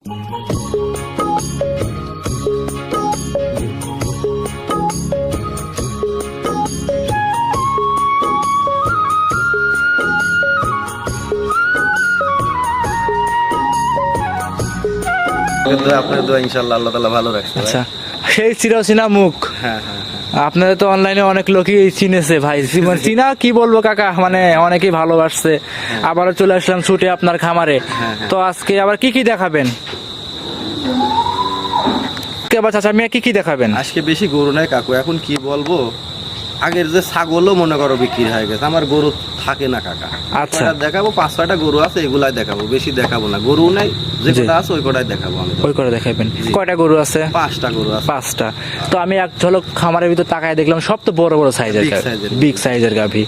আপনার দোয়া ইনশাআল্লাহ আল্লাহ তাআলা ভালো রাখছে। আচ্ছা, সেই চিরচেনা মুখ। হ্যাঁ, আপনাদের তো অনলাইনে অনেক লোকই চিনেছে ভাই, চিনা কি বলবো কাকা, মানে অনেকেই ভালোবাসছে। আবারও চলে আসলাম ছুটে আপনার খামারে। তো আজকে আবার কি কি দেখাবেন? চাচা মিয়া কি কি দেখাবেন? আজকে বেশি গরু নাই কাকু, এখন কি বলবো, আগের যে ছাগলও মনে করো বিক্রি হয়ে গেছে, আমার গরু থাকে না কাকা। আচ্ছা, দেখাবো 5-6টা গরু আছে, এগুলাই দেখাবো, বেশি দেখাবো না। গরু নাই, যে কটা আছে ওই কটাই দেখাবো আমি। ওই করে দেখাবেন। কয়টা গরু আছে? 5টা গরু আছে। 5টা। তো আমি এক ঝলক খামারের ভিতর তাকায় দেখলাম সব তো বড় বড় সাইজের, বিগ সাইজের গাভী।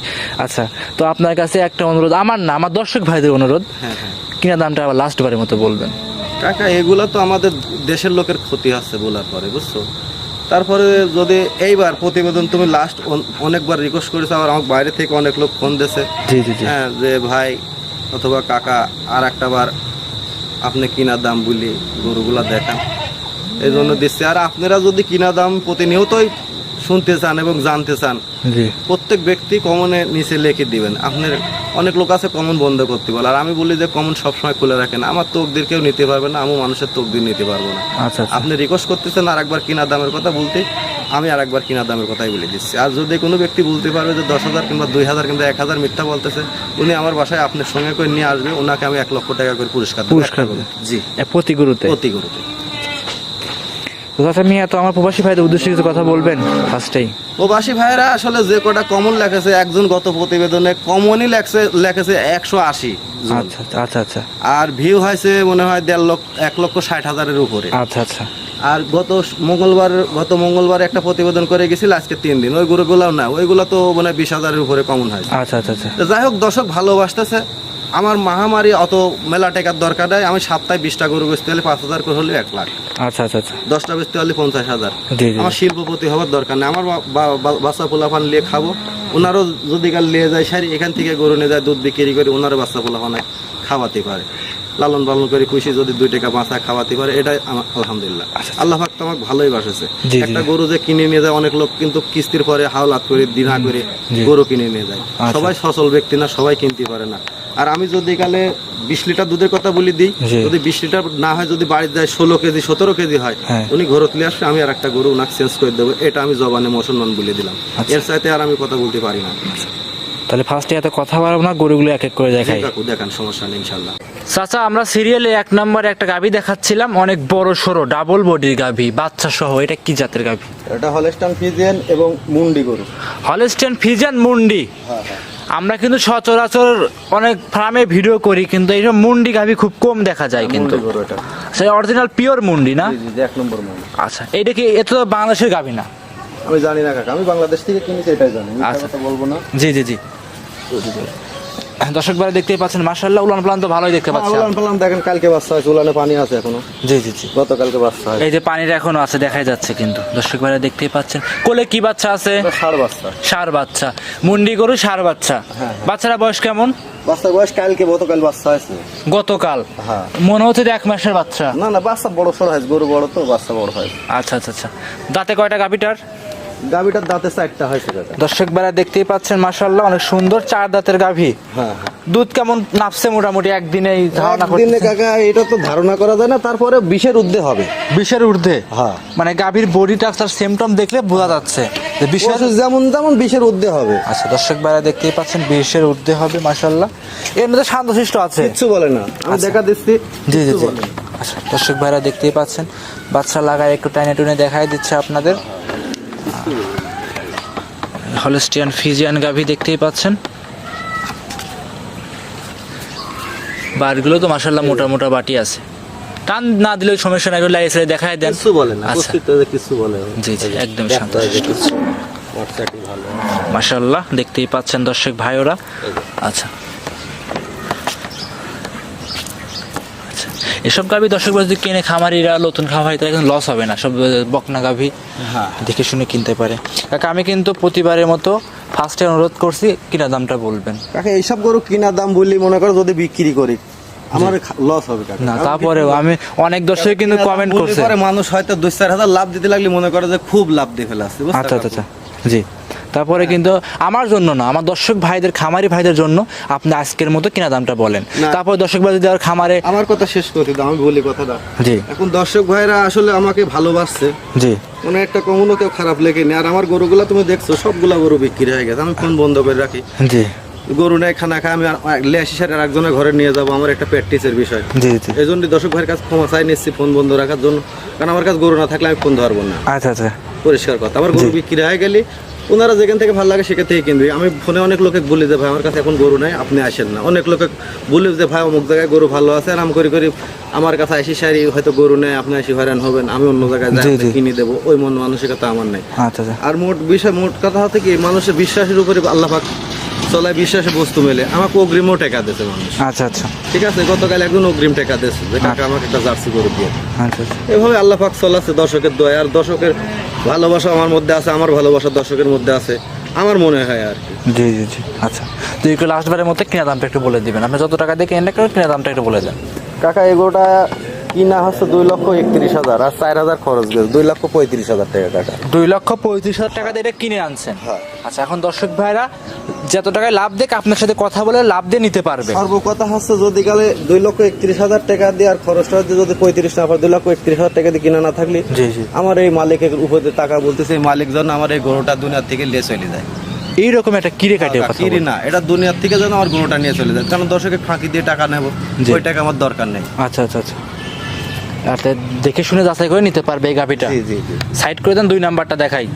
আচ্ছা, তো আপনার কাছে একটা অনুরোধ, আমার না আমার দর্শক ভাইদের অনুরোধ, কিনা দামটা আবার লাস্ট বারের মতো বলবেন কাকা। এগুলা তো আমাদের দেশের লোকের ক্ষতি হচ্ছে বলার পরে, বুঝছো। তারপরে যদি এইবার প্রতিবেদন তুমি লাস্ট অনেকবার রিকোয়েস্ট করেছো, আবার আমার বাইরে থেকে অনেক লোক ফোন দিয়েছে, হ্যাঁ, যে ভাই অথবা কাকা আর একটা বার আপনি কিনা দাম বলি গরুগুলা দেখান, এই জন্য দিচ্ছি। আর আপনারা যদি কিনা দাম প্রতিনিয়তই শুনতে চান এবং জানতে চান, প্রত্যেক ব্যক্তি কমনে নিচে লিখে দিবেন। আপনার অনেক লোক আছে কমন বন্ধ করতে বলে, আর আমি বলি যে কমন সবসময় খুলে রাখেন। আমার তকদির কেউ নিতে পারবে না, আমি মানুষের তকদির নিতে পারবো না। আচ্ছা, আপনি রিকোয়েস্ট করতেছেন আর একবার কিনা দামের কথা বলতে, আমি আর একবার কিনা দামের কথাই বলে দিচ্ছি। আর যদি কোনো ব্যক্তি বলতে পারবে যে 10,000 কিংবা 2,000 কিংবা 1,000 মিথ্যা বলতেছে, উনি আমার বাসায় আপনার সঙ্গে করে নিয়ে আসবে, ওনাকে আমি 1 লক্ষ টাকা করে পুরস্কার দেবো। জি, প্রতি গরুতে। মিয়া, তো আমার প্রবাসী ভাইদের উদ্দেশ্যে কিছু কথা বলবেন ফার্স্টেই? প্রবাসী ভাইরা আসলে যে কটা কমন লেখেছে, একজন গত প্রতিবেদনে কমনই লেখেছে 180। আচ্ছা আচ্ছা আচ্ছা। আর ভিউ হয়েছে মনে হয় 1,60,000-এর উপরে। আচ্ছা আচ্ছা। আর গত মঙ্গলবার একটা প্রতিবেদন করে গেছিল, আজকে 3 দিন। ওই গরুগুলাও না, ওইগুলো তো মানে 20,000-এর উপরে কমন হয়েছে। আচ্ছা আচ্ছা আচ্ছা। যাই হোক, দর্শক ভালোবাসতেছে। আমার মহামারী অত মেলা টাকার দরকার নেই, আমি সপ্তাহে 20টা গরু বেচতে হলে 5,000 করে হলে 1 লাখ। আচ্ছা আচ্ছা আচ্ছা। 10টা বেচতে হলে 50,000। আমার শিল্পপতি হওয়ার দরকার নেই, আমার বাচ্চা পোলাপান নিয়ে খাবো। ওনারও যদি কাল নিয়ে যায় সারি, এখান থেকে গরু নিয়ে যায়, দুধ বিক্রি করে ওনারও বাচ্চা পোলাপানে খাওয়াতে পারে, লালন পালন করে খুশি যদি 2 টাকা বাঁচা খাওয়াতে পারে, এটাই আমার আলহামদুলিল্লাহ। আল্লাহ পাক তো আমাকে ভালোই বাসেছে। একটা গরু যে কিনে নিয়ে যায়, অনেক লোক কিন্তু কিস্তির পরে হাওলাত করে দিনা করে গরু কিনে নিয়ে যায়। সবাই সচল ব্যক্তি না, সবাই কিনতে পারে না। আর আমি যদি কালে 20 লিটার দুধের কথা বলি দিই, যদি 20 লিটার না হয়, যদি বাড়িতে যায় 16 কেজি 17 কেজি হয়, উনি ঘরে তুলে আসলে আমি আর একটা গরু ওনাকে চেঞ্জ করে দেবো। এটা আমি জবানে মুসলমান বলে দিলাম, এর চাইতে আর আমি কথা বলতে পারি না। তাহলে ফার্স্টে এত কথা বলবো না, গরুগুলো এক এক করে দেখাই। দেখান, সমস্যা নেই ইনশাআল্লাহ। চাচা, আমরা সিরিয়ালে 1 নম্বরে একটা গাভী দেখাচ্ছিলাম, অনেক বড় সরো ডাবল বডির গাভী, বাচ্চা সহ। এটা কি জাতের গাভী? এটা হলস্টাইন ফ্রিজিয়ান এবং মুন্ডি গরু। হলস্টাইন ফ্রিজিয়ান মুন্ডি। আমরা কিন্তু সচরাচর অনেক ফার্মে ভিডিও করি, কিন্তু এইসব মুন্ডি গাভী খুব কম দেখা যায়। কিন্তু সেই অরিজিনাল পিওর মুন্ডি না? 1 নম্বর মুন্ডি। আচ্ছা, এইটা কি এত বাংলাদেশের গাভী না? আমি জানি না কাকা, আমি বাংলাদেশ থেকে কিনেছি, এটাই জানি। আচ্ছা, বলবো না। জি জি জি। দর্শক ভাই দেখতেই পাচ্ছেন, মাশাআল্লাহ উলান পালান তো ভালোই দেখতে পাচ্ছেন। উলান পালান দেখেন, কালকে বাচ্চা হয়েছে, উলানে পানি আছে এখনো। জি জি জি, গতকালকে বাচ্চা হয়েছে। এই যে পানির এখনো আছে, দেখাই যাচ্ছে। কিন্তু দর্শক ভাই দেখতেই পাচ্ছেন, কোলে কি বাচ্চা আছে? ষাঁড় বাচ্চা। মুন্ডি গরু, ষাঁড় বাচ্চা। বাচ্চারা বয়স কেমন? বাচ্চার বয়স গতকাল বাচ্চা হয়েছে। গতকাল? হ্যাঁ। মনে হচ্ছে 1 মাসের বাচ্চা। না না, বাচ্চা বড় সর হয়েছে, গরু বড় তো, বাচ্চা বড় হয়েছে। আচ্ছা আচ্ছা আচ্ছা। দাঁতে কয়টা গাভীটার? গাভীটার দাঁতে 4টা হয়েছে। দর্শক ভাইরা দেখতেই পাচ্ছেন, মাশাআল্লাহ অনেক সুন্দর 4 দাঁতের গাভী। হ্যাঁ। দুধ কেমন নাপছে মোটামুটি একদিনেই ধারণা করতে? একদিনে কাকা এটা তো ধারণা করা যায় না, তারপরে 20-এর ঊর্ধ্বে হবে। 20-এর ঊর্ধ্বে? হ্যাঁ। মানে গাভীর বডি স্ট্রাকচার সিম্পটম দেখলে বোঝা যাচ্ছে যে 20-এর যেমন 20-এর ঊর্ধ্বে হবে। আচ্ছা, দর্শক ভাইরা দেখতেই পাচ্ছেন 20-এর ঊর্ধ্বে হবে মাশাআল্লাহ। এর মধ্যে শান্তশিষ্ট আছে, কিছু বলে না, আমি দেখা দিচ্ছি। জি জি জি। আচ্ছা, দর্শক ভাইরা দেখতেই পাচ্ছেন, বাচ্চা লাগায় একটু টাইনে টুনে দেখাই দিচ্ছে আপনাদের। হলস্টিয়ান ফ্রিজিয়ান গাভী দেখতেই পাচ্ছেন। বারগুলো তো মাশাআল্লাহ মোটা মোটা বাটি আছে, টান না দিলে সমস্যা নাই, লাইসে দেখায় দেন। কিছু বলে না, কিছু বলে। জি জি, একদম শান্তশিষ্ট, ভালো মাশাআল্লাহ দেখতেই পাচ্ছেন দর্শক ভাইওরা। আচ্ছা, এসব গাভী দর্শক যদি কিনে খামারিরা, নতুন খামারি, তারা কিন্তু লস হবে না। সব বকনা গাভী দেখে শুনে কিনতে পারে। কাকা, আমি কিন্তু প্রতিবারের মতো ফার্স্টে অনুরোধ করছি, কিনা দামটা বলবেন। কাকা, এইসব গরু কিনা দাম বললি মনে করো যদি বিক্রি করি, আমার লস হবে কাকা। না তারপরেও আমি অনেক দর্শক কিন্তু কমেন্ট করছে, পরে মানুষ হয়তো 2-4 হাজার লাভ দিতে লাগলে মনে করে যে খুব লাভ দিয়ে ফেলাচ্ছে। আচ্ছা আচ্ছা আচ্ছা, জি। তারপরে কিন্তু আমার জন্য না, আমার দর্শক ভাইদের, খামারি ভাইদের জন্য আপনি আজকের মতো কিনা দামটা বলেন। তারপর দর্শক ভাই যদি আর খামারে, আমার কথা শেষ করতে দাও, আমি বলি কথাটা। জি। এখন দর্শক ভাইরা আসলে আমাকে ভালোবাসছে, জি। মানে একটা কমনও কেউ খারাপ লেগেনি। আর আমার গরুগুলা তুমি দেখছো সবগুলা গরু বিক্রি হয়ে গেছে, আমি ফোন বন্ধ করে রাখি। জি। গরু নেই, খানা খায়, আমি লেসি সারে একজনের ঘরে নিয়ে যাবো, আমার একটা প্র্যাকটিসের বিষয়। জি জি। এই জন্য দর্শক ভাইয়ের কাছে ক্ষমা চাই নিচ্ছি ফোন বন্ধ রাখার জন্য, কারণ আমার কাছে গরু না থাকলে আমি ফোন ধরবো না। আচ্ছা আচ্ছা, পরিষ্কার কথা। আমার গরু বিক্রি হয়ে গেলে ওনারা যেখান থেকে ভালো লাগে সেখান থেকে কিনবে। আমি ফোনে অনেক লোকে বলি যে ভাই আমার কাছে এখন গরু নাই, আপনি আসেন না। অনেক লোকে বলি যে ভাই অমুক জায়গায় গরু ভালো আছে, আর আমি করি আমার কাছে আসি সারি হয়তো গরু নেই, আপনি আসি হয়রান হবেন, আমি অন্য জায়গায় যাই কিনে দেবো, ওই মন মানসিকতা আমার নাই। আচ্ছা আচ্ছা। আর মোট কথা হচ্ছে কি, মানুষের বিশ্বাসের উপরে আল্লাহ পাক চলায়, বিশ্বাসে বস্তু মেলে। আমাকে অগ্রিমও টাকা দিয়েছে মানুষ। আচ্ছা আচ্ছা, ঠিক আছে, গতকাল একজন অগ্রিম টাকা দিয়েছে যে টাকা আমাকে একটা জার্সি গরু দিয়ে। আচ্ছা আচ্ছা। এভাবে আল্লাহ পাক চলাচ্ছে দর্শকের দোয়া, আর দর্শকের ভালোবাসা আমার মধ্যে আছে, আমার ভালোবাসা দর্শকের মধ্যে আছে, আমার মনে হয় আর কি। জি জি জি। আচ্ছা, তো একটু লাস্ট বারের মধ্যে কিনা দামটা একটু বলে দিবেন, আপনি যত টাকা দিয়ে কিনে করেন কিনা দামটা একটু বলে দেন। কাকা এগোটা কিনা হচ্ছে 2,31,000, আর 4,000 খরচ গেছে, 2,35,000 টাকা কাকা। 2,35,000 টাকা দিয়ে এটা কিনে আনছেন। হ্যাঁ। আচ্ছা, এখন দর্শক ভাইরা যত টাকায় লাভ দেখ আপনার সাথে কথা বলে লাভ দিয়ে নিতে পারবে। সর্বকথা হচ্ছে যদি কালে 2,31,000 টাকা দিয়ে আর খরচটা যদি 35 না পারে, 2,31,000 টাকা দিয়ে কিনা না থাকলে জি জি, আমার এই মালিকের উপরে টাকা বলতেছে, এই মালিক যেন আমার এই গরুটা দুনিয়ার থেকে নিয়ে চলে যায়। এইরকম একটা কিরে কাটে কথা কিরি না, এটা দুনিয়ার থেকে যেন আমার গরুটা নিয়ে চলে যায়, কারণ দর্শকের ফাঁকি দিয়ে টাকা নেবো, জি। ওই টাকা আমার দরকার নেই। আচ্ছা আচ্ছা আচ্ছা, আর দেখে শুনে যাচাই করে নিতে পারবে এই গাভিটা। জি জি জি। সাইড করে দেন, 2 নাম্বারটা দেখাই।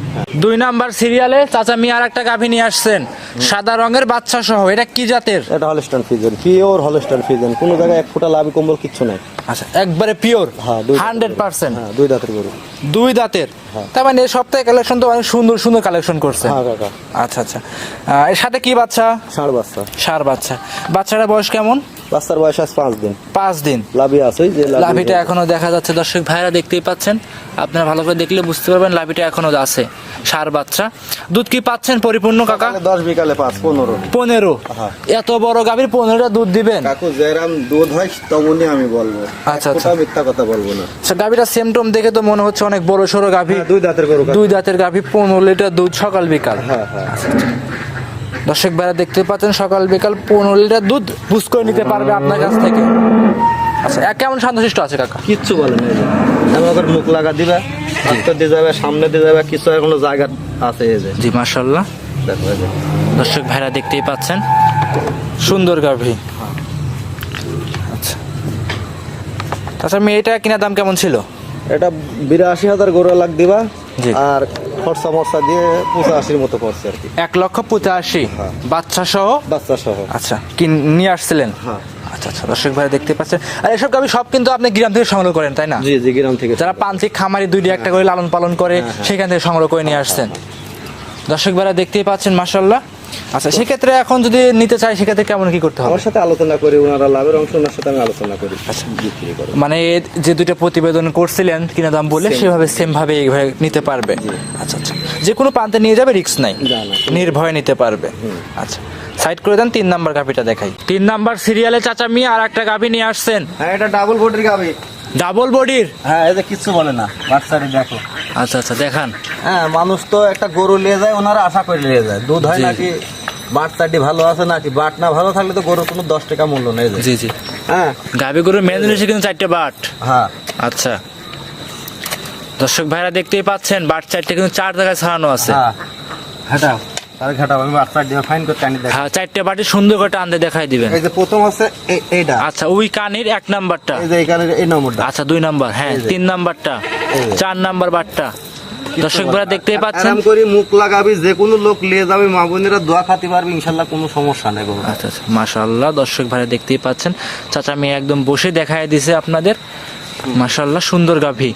2 নাম্বার সিরিয়ালে চাচা মিয়া আর একটা গাভি নিয়ে আসছেন, সাদা রঙের বাচ্চা সহ। এটা কি জাতের? এটা Holstein Friesian, pure Holstein Friesian, কোনো জায়গায় এক ফোঁটা লাভি কম্বল কিচ্ছু নাই। আচ্ছা, একবারে পিওর। হ্যাঁ, 100%। হ্যাঁ, 2 দাঁতের গরু। 2 দাঁতের। হ্যাঁ। তার মানে এই সপ্তাহে কালেকশন তো অনেক সুন্দর সুন্দর কালেকশন করছে। হ্যাঁ কাকা। আচ্ছা আচ্ছা, এর সাথে কি বাচ্চা? ষাঁড় বাচ্চা। ষাঁড় বাচ্চা। বাচ্চাটার বয়স কেমন? বাচ্চার বয়স আজ 5 দিন। 5 দিন। লাভি আছে, ওই যে লাভিটা এখনো দেখা যাচ্ছে, দর্শক ভাইরা দেখতেই পাচ্ছেন, আপনারা ভালো করে দেখলে বুঝতে পারবেন লাভিটা এখনো আছে। ষাঁড় বাচ্চা। দুধ কি পাচ্ছেন পরিপূর্ণ কাকা? 10 বিকালে 5, 15। 15। হ্যাঁ। এত বড় গাভীর 15টা দুধ দিবেন? কাকু যেরাম দুধ হয় তেমনই আমি বলবো। আচ্ছা আচ্ছা। কোথাও মিথ্যা কথা বলবো না। আচ্ছা, গাভীটা সেমটম দেখে তো মনে হচ্ছে অনেক বড় সড়ো গাভী। 2 দাঁতের গরু। 2 দাঁতের গাভী, 15 লিটার দুধ সকাল বিকাল। হ্যাঁ হ্যাঁ। দর্শক ভাইরা দেখতে পাচ্ছেন, সকাল বিকাল 15 লিটার দুধ বুঝ করে নিতে পারবে আপনার কাছ থেকে। আচ্ছা, কেমন শান্তশিষ্ট আছে কাকা? কিচ্ছু বলে না, আমাদের মুখ লাগা দিবে, হাতটা দিয়ে যাবে, সামনে দিয়ে যাবে, কিছু কোনো জায়গা আছে এই যে। জি মাশাআল্লাহ। দেখো এই যে। দর্শক ভাইরা দেখতেই পাচ্ছেন, সুন্দর গাভী। আচ্ছা আচ্ছা, মেয়েটা কিনা দাম কেমন ছিল? এটা 82,000 গরু লাখ দিবা, জি। আর খরচা মরচা দিয়ে 85 মতো পড়ছে আর কি। 1,85,000 হ্যাঁ। বাচ্চা সহ? বাচ্চা সহ। আচ্ছা, কি নিয়ে আসছিলেন? হ্যাঁ। আচ্ছা আচ্ছা, দর্শক ভাইরা দেখতে পাচ্ছেন। আর এসব গাভী সব কিন্তু আপনি গ্রাম থেকে সংগ্রহ করেন, তাই না? জি জি, গ্রাম থেকে। যারা প্রান্তিক খামারি 2টি একটা করে লালন পালন করে, সেখান থেকে সংগ্রহ করে নিয়ে আসছেন। দর্শক ভাইরা দেখতেই পাচ্ছেন মাশাআল্লাহ। আচ্ছা, সেক্ষেত্রে এখন যদি নিতে চাই সেক্ষেত্রে কেমন কি করতে হবে? আমার সাথে আলোচনা করি, ওনারা লাভের অংশ ওনার সাথে আমি আলোচনা করি। আচ্ছা, বিক্রি করে মানে যে 2টা প্রতিবেদন করছিলেন কিনা দাম বলে, সেভাবে সেম ভাবে এইভাবে নিতে পারবে। আচ্ছা আচ্ছা, যে কোনো প্রান্তে নিয়ে যাবে, রিস্ক নাই, নির্ভয়ে নিতে পারবে। আচ্ছা, সাইড করে দেন। 3 নাম্বার গাভিটা দেখাই। 3 নাম্বার সিরিয়ালে চাচা মিয়া আর একটা গাভি নিয়ে আসছেন। হ্যাঁ, এটা ডাবল বডির গাভি। ডাবল বডির? হ্যাঁ, এই যে কিচ্ছু বলে না, বাচ্চারি দেখো। আচ্ছা আচ্ছা, দেখান। হ্যাঁ, মানুষ তো একটা গরু নিয়ে যায়, ওনারা আশা করে নিয়ে যায় দুধ হয় জি, নাকি, বাটচাটি ভালো আছে নাকি। বাট না ভালো থাকলে তো গরুর কোনো 10 টাকা মূল্য নেই। জি জি। হ্যাঁ, গাভি গরুর মেন জিনিস কিন্তু 4টে বাট। হ্যাঁ। আচ্ছা, দর্শক ভাইরা দেখতেই পাচ্ছেন, বাট 4টে কিন্তু 4 জায়গায় ছাড়ানো আছে। হ্যাঁ, ঘাটাও আর ঘাটাও, আমি বাচ্চা দিয়ে ফাইন করতে আনি দেখ। হ্যাঁ, 4টে বাটি সুন্দর করে টান দিয়ে দেখাই দিবেন। এই যে প্রথম আছে এইটা। আচ্ছা, ওই কানির 1 নাম্বারটা। এই যে এখানে এই নম্বরটা। আচ্ছা, 2 নাম্বার। হ্যাঁ, 3 নাম্বারটা, 4 নাম্বার বাটটা। দর্শক ভাইরা দেখতেই পাচ্ছেন। আরাম করে মুখ লাগাবি, যে কোনো লোক নিয়ে যাবে, মা বোনেরা দোয়া খাতে পারবে, ইনশাআল্লাহ কোনো সমস্যা নেই গরু। আচ্ছা আচ্ছা, মাশাআল্লাহ। দর্শক ভাইরা দেখতেই পাচ্ছেন, চাচা মেয়ে একদম বসে দেখায় দিছে আপনাদের। মাশাআল্লাহ, সুন্দর গাভী।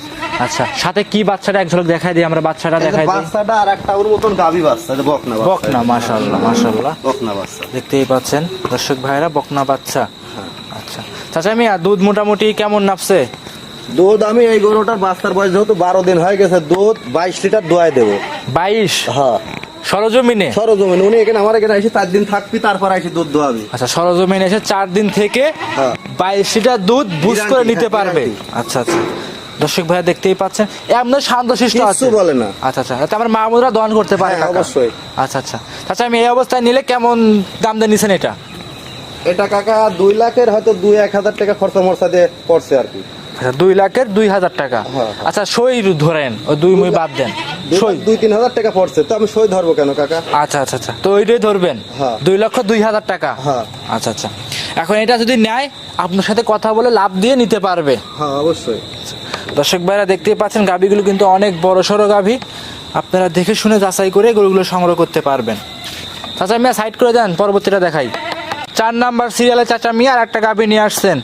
আচ্ছা, সাথে কি বাচ্চাটা এক ঝলক দেখাই দিই আমরা, বাচ্চাটা দেখাই দিই। বাচ্চাটা আর একটা ওর মতন গাভী বাচ্চা, এটা বকনা বাচ্চা। বকনা, মাশাআল্লাহ মাশাআল্লাহ, বকনা বাচ্চা দেখতেই পাচ্ছেন দর্শক ভাইরা, বকনা বাচ্চা। আচ্ছা চাচা মিয়া, দুধ মোটামুটি কেমন নাপছে? দুধ আমি এই গরুটার বাচ্চার বয়স যেহেতু 12 দিন হয়ে গেছে, দুধ 22 লিটার দোয়াই দেবো। 22? হ্যাঁ। সরজমিনে সরজমিনে উনি এখানে আমার এখানে এসে 4 দিন থাকবি, তারপর এসে দুধ দোয়াবি। আচ্ছা, সরজমিনে এসে 4 দিন থেকে হ্যাঁ। 22 লিটার দুধ বুঝ করে Guarantee, নিতে হ্যাঁ, পারবে। guarantee। আচ্ছা আচ্ছা, দর্শক ভাইয়া দেখতেই পাচ্ছেন এমন শান্তশিষ্ট আছে, কিছু বলে না। আচ্ছা আচ্ছা, তাতে আমার মাহমুদরা দহন করতে পারে হ্যাঁ, কাকা? অবশ্যই। আচ্ছা আচ্ছা, আচ্ছা আমি এই অবস্থায় নিলে কেমন দাম দিয়ে নিছেন এটা? এটা কাকা 2 লাখের হয়তো 2-1 হাজার টাকা খরচা মরচা দিয়ে পড়ছে আর কি। আচ্ছা, 2 লাখের 2,000 টাকা। হ্যাঁ। আচ্ছা, সই ধরেন, ওই 2 মুই বাদ দেন, সই 2-3 হাজার টাকা পড়ছে, তো আমি সই ধরবো কেন কাকা? আচ্ছা আচ্ছা আচ্ছা, তো ওইটাই ধরবেন। হ্যাঁ। 2,02,000 টাকা। হ্যাঁ। আচ্ছা আচ্ছা, এখন এটা যদি নেয় আপনার সাথে কথা বলে লাভ দিয়ে নিতে পারবে। হ্যাঁ অবশ্যই। দর্শক ভাইরা দেখতেই পাচ্ছেন গাভীগুলো কিন্তু অনেক বড় সড়ো গাভী, আপনারা দেখে শুনে যাচাই করে গরুগুলো সংগ্রহ করতে পারবেন। চাচা মিয়া সাইড করে দেন, পরবর্তীটা দেখাই। 4 নাম্বার সিরিয়ালে চাচা মিয়া আর একটা গাভী নিয়ে আসছেন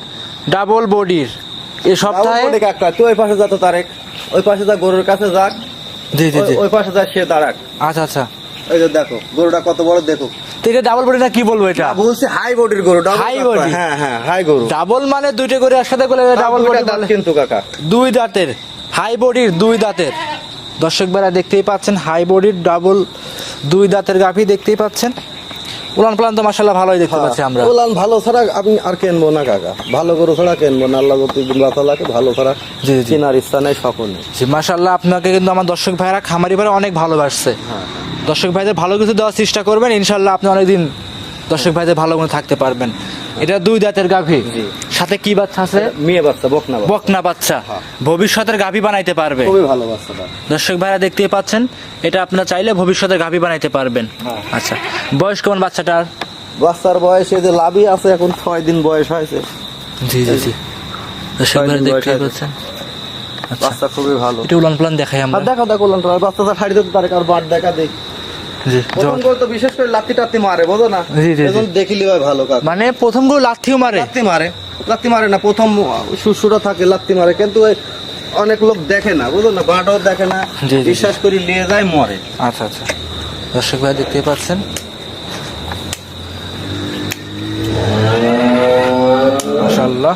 ডাবল বডির। এই সপ্তাহে কাকা তুই ওই পাশে যা তো তারেক, ওই পাশে যা গরুর কাছে যাক, জি জি জি, ওই পাশে যা সে দাঁড়াক। আচ্ছা আচ্ছা, এই যে দেখো গরুটা কত বড়, দেখো। তো এটা ডাবল বডি না কি বলবো এটা? বলছি হাই বডির গরু। High body? হ্যাঁ হ্যাঁ, হাই গরু। ডাবল মানে দুইটা করে একসাথে করে ডাবল বডি দাঁত কিন্তু কাকা। 2 দাঁতের হাই বডির, 2 দাঁতের। দর্শক ভাইরা দেখতেই পাচ্ছেন হাই বডির ডাবল 2 দাঁতের গাভী দেখতেই পাচ্ছেন। উলান পালান তো মাশাআল্লাহ ভালোই দেখতে পাচ্ছি আমরা। উলান ভালো ছাড়া আমি আর কিনবো না কাকা, ভালো গরু ছাড়া কিনবো না। আল্লাহ প্রতিদিন বাতালাকে ভালো ছাড়া জি, জি। কেনার ইচ্ছা নেই, স্বপ্ন নেই। জি মাশাআল্লাহ, আপনাকে কিন্তু আমার দর্শক ভাইরা খামারি ভাইরা অনেক ভালোবাসছে। হ্যাঁ। দর্শক ভাইদের ভালো কিছু দেওয়ার চেষ্টা করবেন, ইনশাআল্লাহ আপনি অনেকদিন দর্শক ভাইদের ভালো মনে থাকতে পারবেন। এটা 2 দাঁতের গাভী, জি। সাথে কি বাচ্চা আছে? মেয়ে বাচ্চা, বকনা বাচ্চা। বকনা বাচ্চা, হ্যাঁ। ভবিষ্যতের গাভী বানাইতে পারবে। খুবই ভালো বাচ্চাটা। দর্শক ভাইরা দেখতেই পাচ্ছেন, এটা আপনারা চাইলে ভবিষ্যতের গাভী বানাইতে পারবেন। হ্যাঁ। আচ্ছা, বয়স কেমন বাচ্চাটার? বাচ্চার বয়সে যে লাভই আছে, এখন 6 দিন বয়স হয়েছে। জি জি জি, দর্শক ভাইরা ছয় দিন দেখতেই বয়স পাচ্ছেন। আচ্ছা, বাচ্চা খুবই ভালো। এটা উলান পালান দেখাই আমরা। আর দেখো দেখো উলান পালান, বাচ্চাটা ছাড়ি দিতে তারে আর বাট দেখা দেই। জি, প্রথম গরু তো বিশেষ করে লাত্তি টাত্তি মারে, বোঝো না? জি, জি, জি। এখন দেখিলি ভাই ভালো কাজ। মানে প্রথম গরু লাথিও মারে? লাত্তি মারে না, প্রথম সুসুরা থাকে লাত্তি মারে, কিন্তু ওই অনেক লোক দেখে না, বুঝো না, বাটও দেখে না, জি, জি, জি। বিশ্বাস করি নিয়ে যায় মরে। আচ্ছা আচ্ছা, দর্শক ভাই দেখতেই পাচ্ছেন। মাশাআল্লাহ,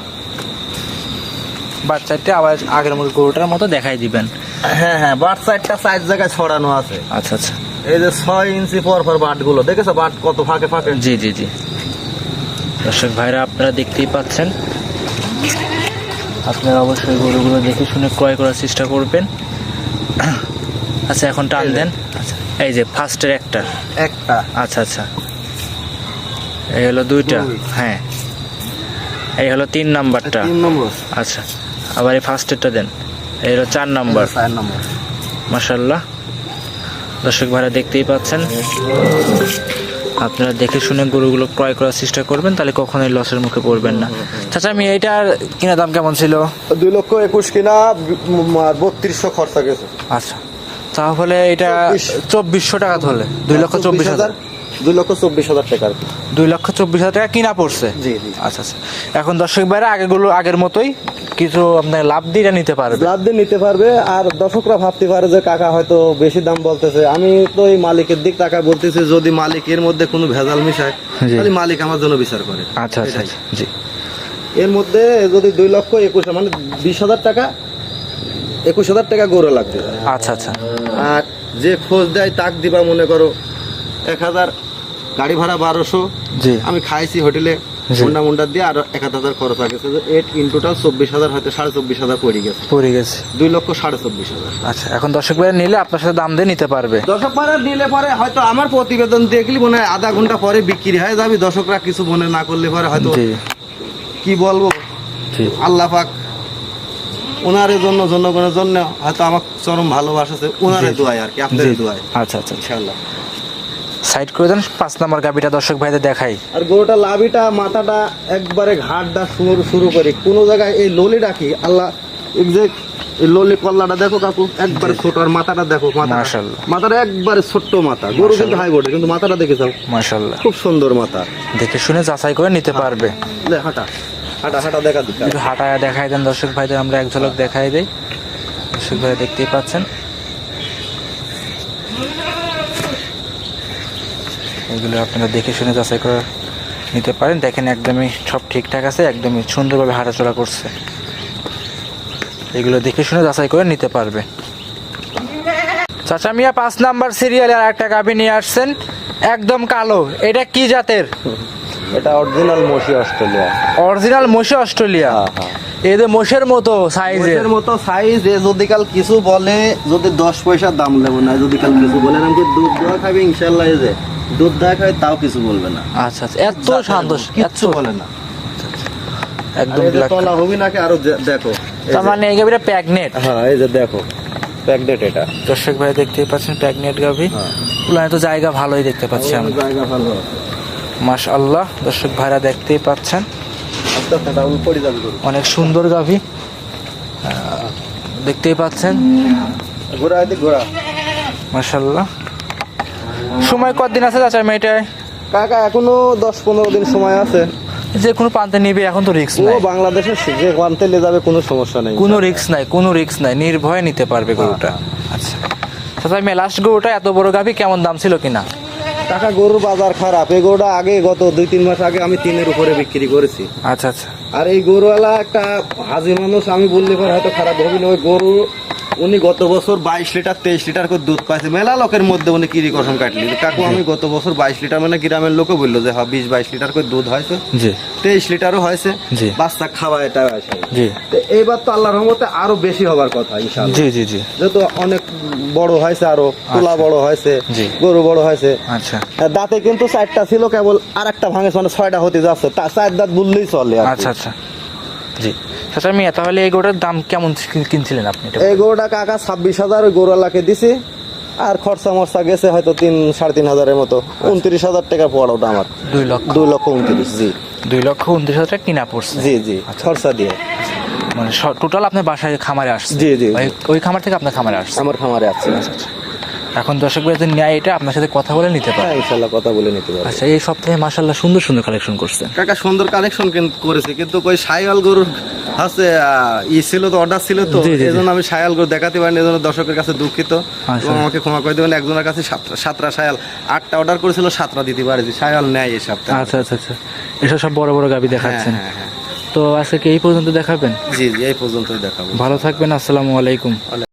বাচ্চাটা আবার আগের মতো গরুটার মতো দেখাই দিবেন। হ্যাঁ হ্যাঁ, বাট সাইডটা 4 জায়গায় ছড়ানো আছে। আচ্ছা আচ্ছা, এই যে 6 ইঞ্চি পর পর বাট গুলো দেখেছো, বাট কত ফাঁকে ফাঁকে। জি জি জি, দর্শক ভাইরা আপনারা দেখতেই পাচ্ছেন। আপনারা অবশ্যই গরুগুলো দেখে শুনে ক্রয় করার চেষ্টা করবেন। আচ্ছা, এখন টান দেন। আচ্ছা, এই যে ফার্স্টের একটা। আচ্ছা আচ্ছা, এই হলো 2টা। দুই। হ্যাঁ, এই হলো 3 নাম্বারটা। 3 নম্বর। আচ্ছা, আবার এই ফার্স্টেরটা দেন, এই হলো 4 নাম্বার। 4 নম্বর। মাশাআল্লাহ, দর্শক ভাইরা দেখতেই পাচ্ছেন। আপনারা দেখে শুনে গরুগুলো ক্রয় করার চেষ্টা করবেন, তাহলে কখনোই লসের মুখে পড়বেন না। চাচা আমি এইটার কিনা দাম কেমন ছিল? 2,21,000 কিনা, 3200 খরচা গেছে। আচ্ছা, তাহলে এটা 2400 টাকা ধরলে 2,24,000। 2,24,000 টাকা আর কি। 2,24,000 টাকা কিনা পড়ছে। জি জি। আচ্ছা আচ্ছা, এখন দর্শক ভাইরা আগের মতোই কিছু আপনার লাভ দিয়ে এটা নিতে পারবে। লাভ দিয়ে নিতে পারবে। আর দর্শকরা ভাবতে পারে যে কাকা হয়তো বেশি দাম বলতেছে, আমি তো এই মালিকের দিক টাকা বলতেছি, যদি মালিকের মধ্যে কোনো ভেজাল মিশায় জি। তাহলে মালিক আমার জন্য বিচার করে। আচ্ছা আচ্ছা এটাই। আচ্ছা, জি। এর মধ্যে যদি 2,21,000 মানে 20,000 টাকা, 21,000 টাকা গরু লাগবে। আচ্ছা আচ্ছা, আর যে খোঁজ দেয় তাক দিবা, মনে করো 1,000 গাড়ি ভাড়া 1200, জি আমি খাইছি হোটেলে জি। মুন্ডা দিয়ে আর 1,000 খরচ গেছে, 8 ইন টোটাল 24,000, হয়তো 24,500 পড়ে গেছে। পড়ে গেছে 2,24,500। আচ্ছা, এখন দর্শক ভাইরা নিলে আপনার সাথে দাম দিয়ে নিতে পারবে। দর্শক ভাড়া নিলে পরে হয়তো আমার প্রতিবেদন দেখলি মনে হয় আধা ঘন্টা পরে বিক্রি হয়ে যাবে। দর্শকরা কিছু মনে না করলে পরে হয়তো জি কি বলবো, জি, আল্লাহ পাক ওনারের জন্য, জনগণের জন্য হয়তো আমার চরম ভালোবাসা, ওনারের জি। দোয়ায় আর কি, আপনার জি। দোয়ায় আচ্ছা আচ্ছা, ইনশাআল্লাহ। সাইড করে দেন। 5 নাম্বার গাবিটা দর্শক ভাইদের দেখাই। আর গরুটা লাভিটা মাথাটা একবারে ঘাটটা শুরু করে কোন জায়গায় এই ললি ডাকি আল্লাহ, এক্সাক্ট এই ললি কল্লাটা দেখো কাকু, একবারে ছোট। আর মাথাটা দেখো, মাশাআল্লাহ। মাথাটা একবারে ছোট্ট মাথা। গরু কিন্তু হাই বডি, কিন্তু মাথাটা দেখে যাও, মাশাআল্লাহ, খুব সুন্দর মাথা। দেখে শুনে যাচাই করে নিতে পারবে। লে, হাঁটা হাঁটা হাঁটা দেখা দিতে একটু হাঁটায় দেখাই দেন দর্শক ভাইদের, আমরা এক ঝলক দেখাই দেই। দর্শক ভাই দেখতেই পাচ্ছেন, এগুলো আপনারা দেখে শুনে যাচাই করে নিতে পারেন। দেখেন একদমই সব ঠিকঠাক আছে, একদমই সুন্দরভাবে হাঁটাচলা করছে। এগুলো দেখে শুনে যাচাই করে নিতে পারবে। চাচা মিয়া 5 নাম্বার সিরিয়ালে আর একটা গাভী নিয়ে আসছেন, একদম কালো। এটা কি জাতের? এটা অরিজিনাল মশি অস্ট্রেলিয়া। অরিজিনাল মশি অস্ট্রেলিয়া। এই যে মোষের মতো সাইজের, মোষের মতো সাইজ। যদি কাল কিছু বলে, যদি 10 পয়সার দাম নেবো না, যদি কাল কিছু বলে আমাকে দুধ দেওয়া খাবে ইনশাল্লাহ, এই যে দুধ দেওয়া খাবে তাও কিছু বলবে না। আচ্ছা আচ্ছা, এত শান্ত, কিচ্ছু বলে না, একদম তলা হবি নাকি। আরো দেখো, তার মানে এই গাভীটা প্রেগনেন্ট। হ্যাঁ এই যে দেখো প্রেগনেন্ট। এটা দর্শক ভাই দেখতেই পাচ্ছেন প্রেগনেন্ট গাভী। উলানে তো জায়গা ভালোই দেখতে পাচ্ছি আমরা, জায়গা ভালো আছে মাশাআল্লাহ। দর্শক ভাইরা দেখতেই পাচ্ছেন অনেক সুন্দর গাভী, দেখতেই পাচ্ছেন। ঘোড়া মাশাআল্লাহ। সময় কতদিন আছে চাচা মেয়েটায়? কাকা এখনো 10-15 দিন সময় আছে। যে কোনো প্রান্তে নিবে, এখন তো রিস্ক নাই। বাংলাদেশের যে প্রান্তে নিয়ে যাবে কোনো সমস্যা নেই, কোনো রিস্ক নাই, কোনো রিস্ক নাই, নির্ভয়ে নিতে পারবে গরুটা। আচ্ছা চাচা, আমি লাস্ট গরুটা এত বড় গাভী কেমন দাম ছিল কিনা? টাকা গরুর বাজার খারাপ। এই গরুটা আগে গত 2-3 মাস আগে আমি 3-এর উপরে বিক্রি করেছি। আচ্ছা আচ্ছা। আর এই গরুওয়ালা একটা হাজি মানুষ, আমি বললে পরে হয়তো খারাপ হবে না। ওই গরু উনি গত বছর 22 লিটার 23 লিটার করে দুধ পাইছে। মেলা লোকের মধ্যে উনি কিরি কসম কাটলি, কাকু আমি গত বছর 22 লিটার, মানে গ্রামের লোকও বললো যে হ্যাঁ 20-22 লিটার করে দুধ হয়েছে, 23 লিটারও হয়েছে, বাচ্চা খাওয়া এটা হয়েছে। এইবার তো আল্লাহর রহমতে আরো বেশি হবার কথা ইনশাআল্লাহ। জি জি জি, যেহেতু অনেক বড় হয়েছে, আরো তোলা বড় হয়েছে, গরু বড় হয়েছে। আচ্ছা, দাঁতে কিন্তু 4টা ছিল, কেবল আর একটা ভাঙে, মানে 6টা হতে যাচ্ছে। 4 দাঁত বললেই চলে। আচ্ছা আচ্ছা জি। আচ্ছা মিয়া, তাহলে এই গরুটার দাম কেমন কিনছিলেন আপনি? এই গরুটা কাকা 26,000 ওই গরুওয়ালাকে দিছি, আর খরচা মরচা গেছে হয়তো 3-3.5 মতো। 29,000 টাকা পড়া ওটা আমার। 2,29,000। জি, 2,29,000 টাকা কিনা পড়ছে। জি জি, খরচা দিয়ে। মানে টোটাল আপনার বাসায় খামারে আসছে? জি জি, ওই খামার থেকে আপনার খামারে আসছে? আমার খামারে আসছে। আচ্ছা, এখন দর্শক ভাই ন্যায় এটা আপনার সাথে কথা বলে নিতে পারে। ইনশাআল্লাহ কথা বলে নিতে পারে। আচ্ছা, এই সপ্তাহে মাশাআল্লাহ সুন্দর সুন্দর কালেকশন করছেন কাকা। সুন্দর কালেকশন করেছে, কিন্তু ওই সাইওয়াল গরুর আছে ছিল তো, অর্ডার ছিল তো, এজন্য আমি সাইওয়াল গরু দেখাতে পারিনি। এজন্য দর্শকের কাছে দুঃখিত, এবং আমাকে ক্ষমা করে দেবেন। একজনের কাছে 7টা সাইওয়াল, 8টা অর্ডার করেছিল, 7টা দিতে পারেছি। সাইওয়াল নেয় এই সপ্তাহে। আচ্ছা আচ্ছা আচ্ছা, এসব সব বড় বড় গাভী দেখাচ্ছেন। হ্যাঁ। তো আজকে কি এই পর্যন্ত দেখাবেন? জি জি, এই পর্যন্তই দেখাবো। ভালো থাকবেন, আসসালামু আলাইকুম।